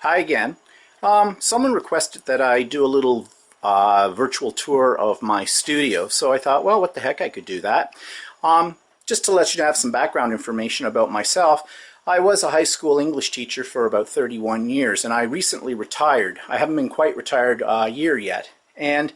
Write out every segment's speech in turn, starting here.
Hi again. Someone requested that I do a little virtual tour of my studio, so I thought, well, what the heck, I could do that. Just to let you have some background information about myself, I was a high school English teacher for about 31 years, and I recently retired. I haven't been quite retired a year yet. And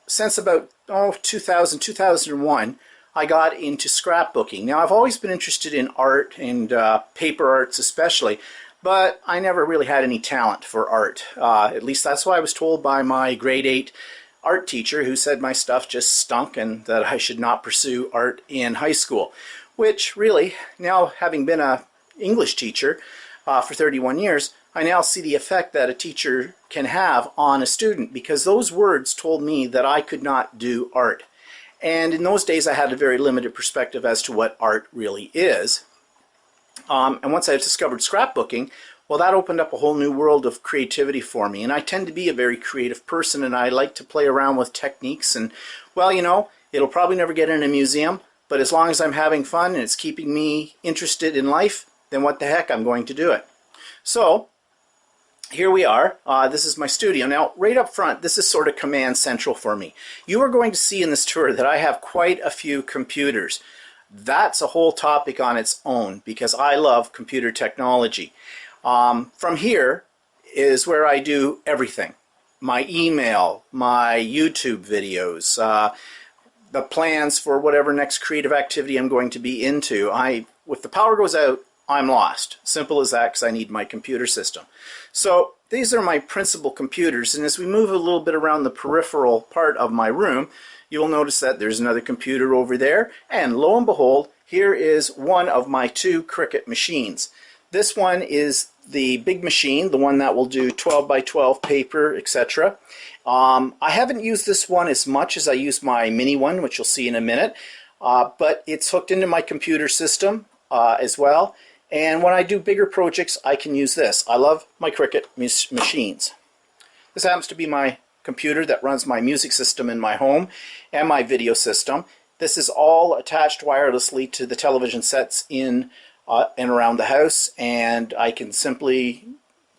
since about 2001, I got into scrapbooking. Now, I've always been interested in art and paper arts especially, but I never really had any talent for art. At least that's what I was told by my grade 8 art teacher, who said my stuff just stunk and that I should not pursue art in high school. Which really, now having been an English teacher for 31 years, I now see the effect that a teacher can have on a student, because those words told me that I could not do art. And in those days I had a very limited perspective as to what art really is. And once I discovered scrapbooking, well, that opened up a whole new world of creativity for me. And I tend to be a very creative person, and I like to play around with techniques. And, well, you know, it'll probably never get in a museum, but as long as I'm having fun and it's keeping me interested in life, then what the heck, I'm going to do it. So here we are. This is my studio. Now, right up front, this is sort of command central for me. You are going to see in this tour that I have quite a few computers. That's a whole topic on its own, because I love computer technology. From here is where I do everything. My email, my YouTube videos, the plans for whatever next creative activity I'm going to be into. If the power goes out, I'm lost. Simple as that, because I need my computer system. So these are my principal computers, and as we move a little bit around the peripheral part of my room, you'll notice that there's another computer over there, and lo and behold, here is one of my two Cricut machines. This one is the big machine, the one that will do 12 by 12 paper, etc. I haven't used this one as much as I use my mini one, which you'll see in a minute, but it's hooked into my computer system as well. And when I do bigger projects, I can use this. I love my Cricut machines. This happens to be my computer that runs my music system in my home and my video system. This is all attached wirelessly to the television sets in and around the house, and I can simply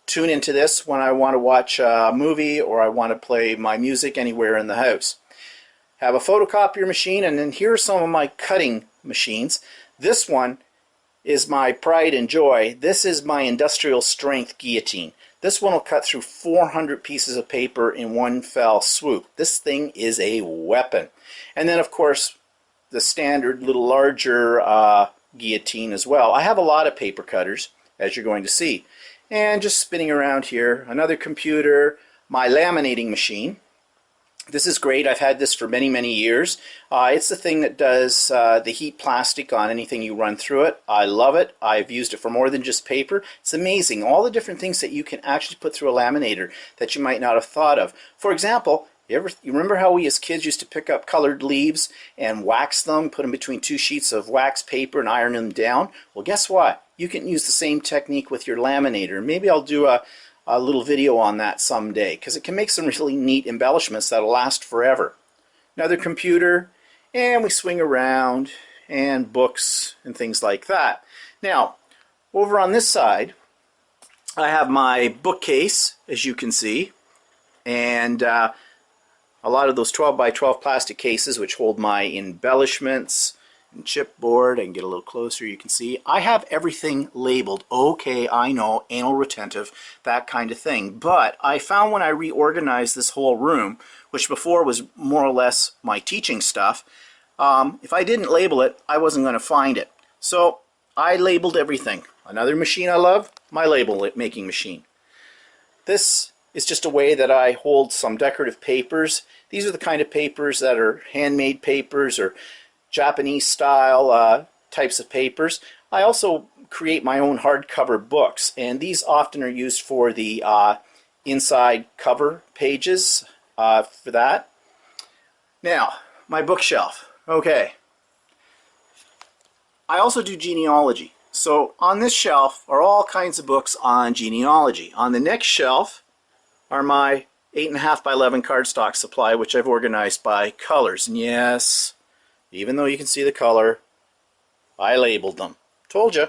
tune into this when I want to watch a movie or I want to play my music anywhere in the house. Have a photocopier machine, and then here are some of my cutting machines. This one is my pride and joy. This is my industrial strength guillotine. This one will cut through 400 pieces of paper in one fell swoop. This thing is a weapon. And then, of course, the standard little larger guillotine as well. I have a lot of paper cutters, as you're going to see. And just spinning around here, another computer, my laminating machine. This is great. I've had this for many, many years. It's the thing that does the heat plastic on anything you run through it. I love it. I've used it for more than just paper. It's amazing, all the different things that you can actually put through a laminator that you might not have thought of. For example, you remember how we as kids used to pick up colored leaves and wax them, put them between two sheets of wax paper and iron them down? Well, guess what? You can use the same technique with your laminator. Maybe I'll do a little video on that someday, because it can make some really neat embellishments that'll last forever. Another computer, and we swing around, and books and things like that. Now, over on this side, I have my bookcase, as you can see, and a lot of those 12 by 12 plastic cases which hold my embellishments and chipboard. I can get a little closer, you can see. I have everything labeled. Okay, I know, anal retentive, that kind of thing. But I found when I reorganized this whole room, which before was more or less my teaching stuff, if I didn't label it, I wasn't going to find it. So I labeled everything. Another machine I love, my label making machine. This is just a way that I hold some decorative papers. These are the kind of papers that are handmade papers or Japanese style types of papers. I also create my own hardcover books, and these often are used for the inside cover pages for that. Now, my bookshelf. Okay. I also do genealogy. So on this shelf are all kinds of books on genealogy. On the next shelf are my 8.5 by 11 cardstock supply, which I've organized by colors. And yes, even though you can see the color, I labeled them. Told you.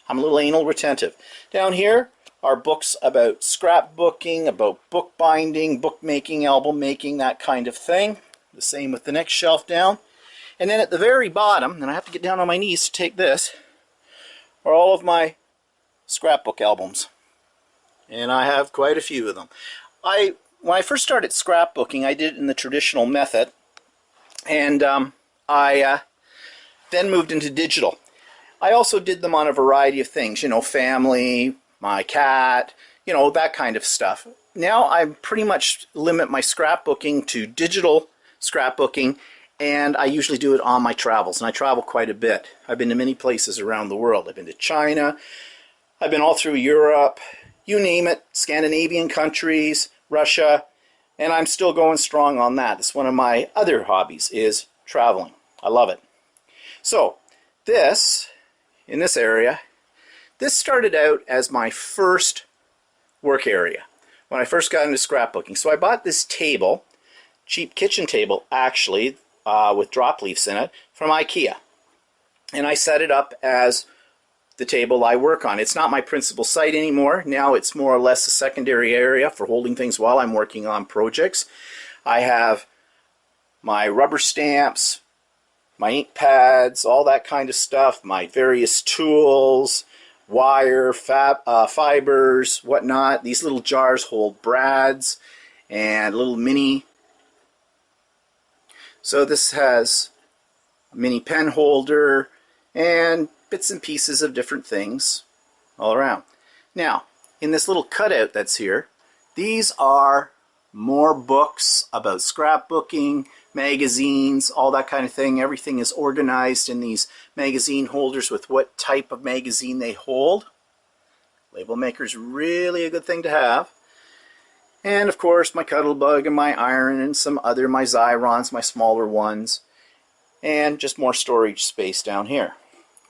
I'm a little anal retentive. Down here, are books about scrapbooking, about bookbinding, bookmaking, album making, that kind of thing. The same with the next shelf down. And then at the very bottom, and I have to get down on my knees to take this, are all of my scrapbook albums. And I have quite a few of them. When I first started scrapbooking, I did it in the traditional method. And I then moved into digital. I also did them on a variety of things, you know, family, my cat, you know, that kind of stuff. Now I pretty much limit my scrapbooking to digital scrapbooking, and I usually do it on my travels, and I travel quite a bit. I've been to many places around the world. I've been to China, I've been all through Europe, you name it, Scandinavian countries, Russia, and I'm still going strong on that. It's one of my other hobbies, is traveling. I love it. So this, in this area, this started out as my first work area when I first got into scrapbooking. So I bought this table, cheap kitchen table actually, with drop leaves in it, from IKEA. And I set it up as the table I work on. It's not my principal site anymore. Now it's more or less a secondary area for holding things while I'm working on projects. I have my rubber stamps, my ink pads, all that kind of stuff, my various tools, wire, fibers, whatnot. These little jars hold brads and little mini. So this has a mini pen holder and bits and pieces of different things all around. Now, in this little cutout that's here, these are more books about scrapbooking, magazines, all that kind of thing. Everything is organized in these magazine holders with what type of magazine they hold. Label maker's really a good thing to have. And of course my Cuttlebug and my iron and some other, my Xyrons, my smaller ones, and just more storage space down here.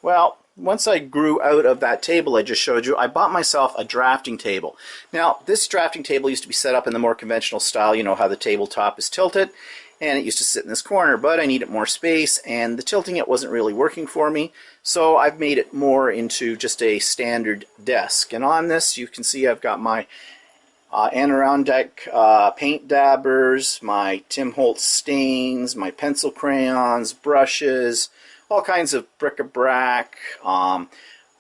Well, once I grew out of that table I just showed you, I bought myself a drafting table. Now, this drafting table used to be set up in the more conventional style, you know how the tabletop is tilted, and it used to sit in this corner, but I needed more space, and the tilting it wasn't really working for me, so I've made it more into just a standard desk. And on this, you can see I've got my Adirondack paint dabbers, my Tim Holtz stains, my pencil crayons, brushes, all kinds of bric-a-brac, my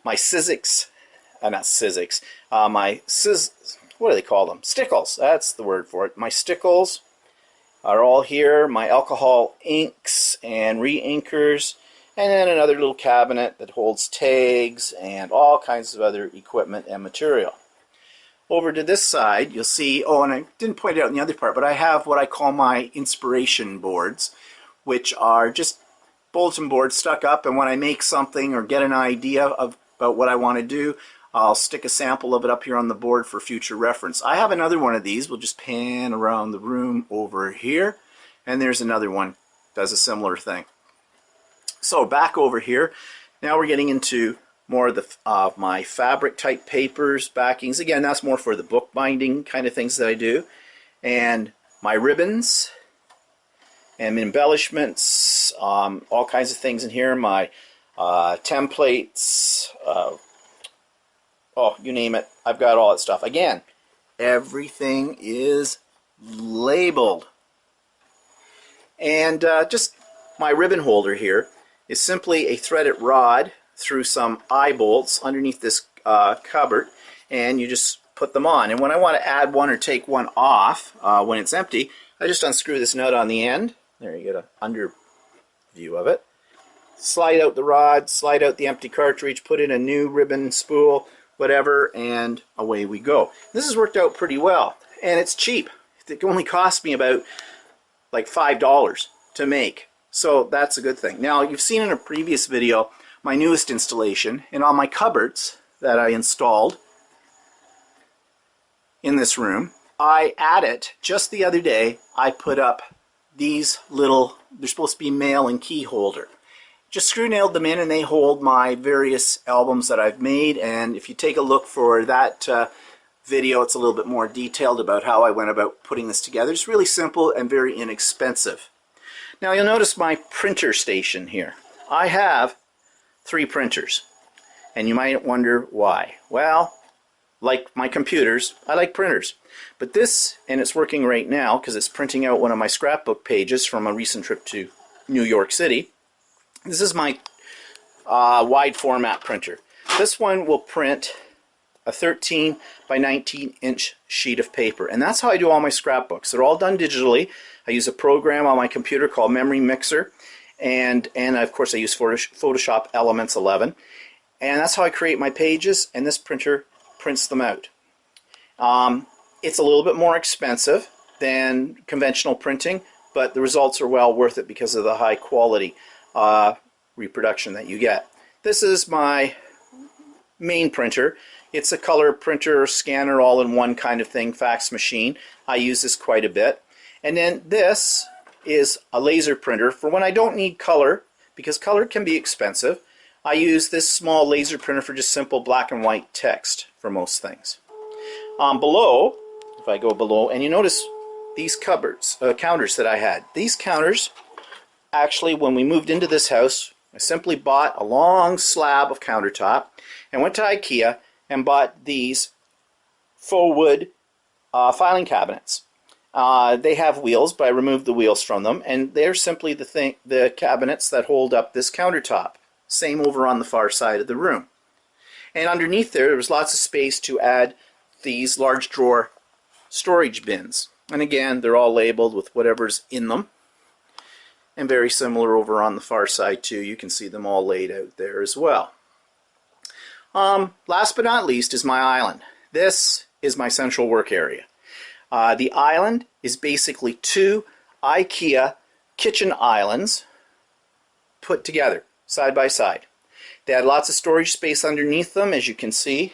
Sizzix, not Sizzix, what do they call them? Stickles, that's the word for it. My stickles are all here, my alcohol inks and re-inkers, and then another little cabinet that holds tags and all kinds of other equipment and material. Over to this side, you'll see, oh, and I didn't point it out in the other part, but I have what I call my inspiration boards, which are just bulletin boards stuck up, and when I make something or get an idea about what I want to do, I'll stick a sample of it up here on the board for future reference. I have another one of these. We'll just pan around the room over here, and there's another one that does a similar thing. So back over here, now we're getting into more of the my fabric type papers, backings. Again, that's more for the bookbinding kind of things that I do. And my ribbons and embellishments, all kinds of things in here. My templates, oh, you name it. I've got all that stuff. Again, everything is labeled. And just my ribbon holder here is simply a threaded rod through some eye bolts underneath this cupboard, and you just put them on. And when I want to add one or take one off when it's empty, I just unscrew this nut on the end. There, you get an under view of it. Slide out the rod, slide out the empty cartridge, put in a new ribbon, spool, whatever, and away we go. This has worked out pretty well, and it's cheap. It only cost me about like $5 to make, so that's a good thing. Now, you've seen in a previous video my newest installation, and on my cupboards that I installed in this room, I added, just the other day, I put up these little, they're supposed to be mail and key holder. Just screw nailed them in, and they hold my various albums that I've made. And if you take a look for that video, it's a little bit more detailed about how I went about putting this together. It's really simple and very inexpensive. Now you'll notice my printer station here. I have 3 printers, and you might wonder why. Well, like my computers, I like printers. But this, and it's working right now because it's printing out one of my scrapbook pages from a recent trip to New York City. This is my wide format printer. This one will print a 13 by 19 inch sheet of paper, and that's how I do all my scrapbooks. They're all done digitally. I use a program on my computer called Memory Mixer, and of course I use Photoshop Elements 11, and that's how I create my pages, and this printer prints them out. It's a little bit more expensive than conventional printing, but the results are well worth it because of the high quality reproduction that you get. This is my main printer. It's a color printer, scanner, all in one kind of thing, fax machine. I use this quite a bit. And then this is a laser printer for when I don't need color, because color can be expensive. I use this small laser printer for just simple black and white text for most things. Below, if I go below, and you notice these cupboards, counters that I had. These counters, actually, when we moved into this house, I simply bought a long slab of countertop and went to IKEA and bought these faux wood filing cabinets. They have wheels, but I removed the wheels from them, and they're simply the cabinets that hold up this countertop. Same over on the far side of the room. And underneath there was lots of space to add these large drawer storage bins. And again, they're all labeled with whatever's in them. And very similar over on the far side too. You can see them all laid out there as well. Last but not least is my island. This is my central work area. The island is basically two IKEA kitchen islands put together side by side. They had lots of storage space underneath them, as you can see.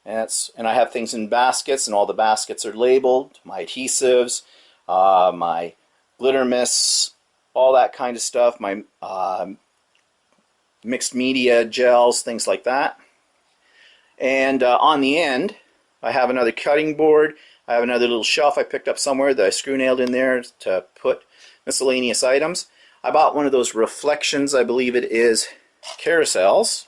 And I have things in baskets, and all the baskets are labeled. My adhesives, my glitter mists, all that kind of stuff. My mixed media gels, things like that. And on the end, I have another cutting board. I have another little shelf I picked up somewhere that I screw nailed in there to put miscellaneous items. I bought one of those reflections, I believe it is, carousels,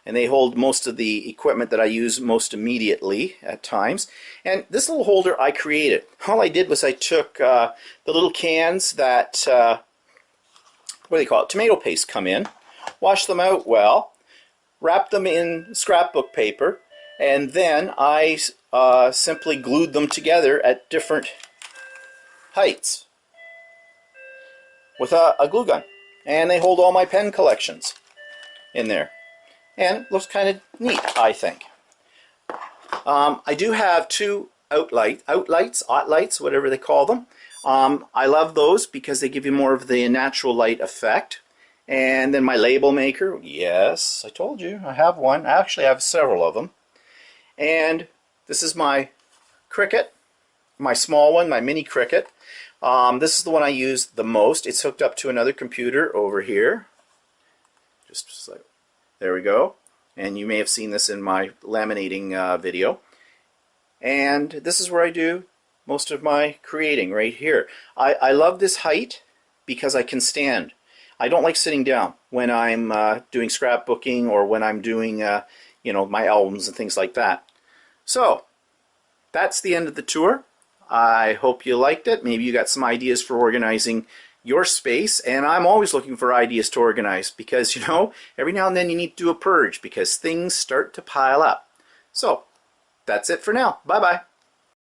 and they hold most of the equipment that I use most immediately at times. And this little holder I created. All I did was I took the little cans that, what do they call it, tomato paste come in, washed them out well, wrapped them in scrapbook paper, and then I simply glued them together at different heights with a glue gun. And they hold all my pen collections in there. And it looks kind of neat, I think. I do have two outlights, whatever they call them. I love those because they give you more of the natural light effect. And then my label maker, yes, I told you, I have one. I actually have several of them. And this is my Cricut, my small one, my mini Cricut. This is the one I use the most. It's hooked up to another computer over here. Just like, there we go. And you may have seen this in my laminating video. And this is where I do most of my creating, right here. I love this height because I can stand. I don't like sitting down when I'm doing scrapbooking or when I'm doing you know, my albums and things like that. So that's the end of the tour. I hope you liked it. Maybe you got some ideas for organizing your space, and I'm always looking for ideas to organize because, you know, every now and then you need to do a purge because things start to pile up. So that's it for now. Bye bye.